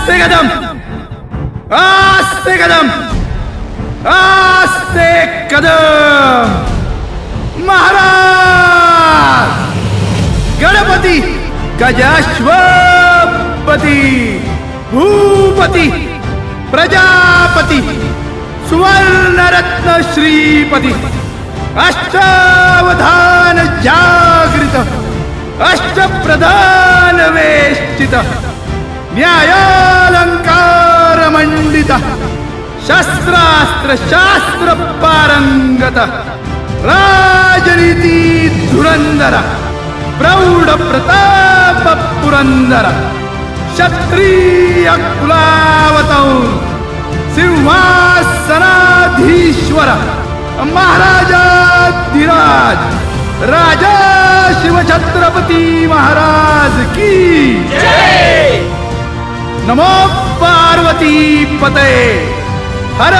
आस्ते कदम, आस्ते कदम, आस्ते कदम. महाराज गणपती गजाश्वपती भूपती प्रजापती सुवर्णरत्न श्रीपती अष्टावधान जागृत अष्टप्रधान वेष्टित न्यायालंकार मंडित शस्त्रास्त्र शास्त्र पारंगत राजनीती धुरंधर प्रौढ प्रताप पुरंदर क्षत्रिय कुलावतौर सिंहासनाधीश्वर महाराजाधिराज राजा शिवछत्रपती महाराज की जय. नमो पार्वती पते हर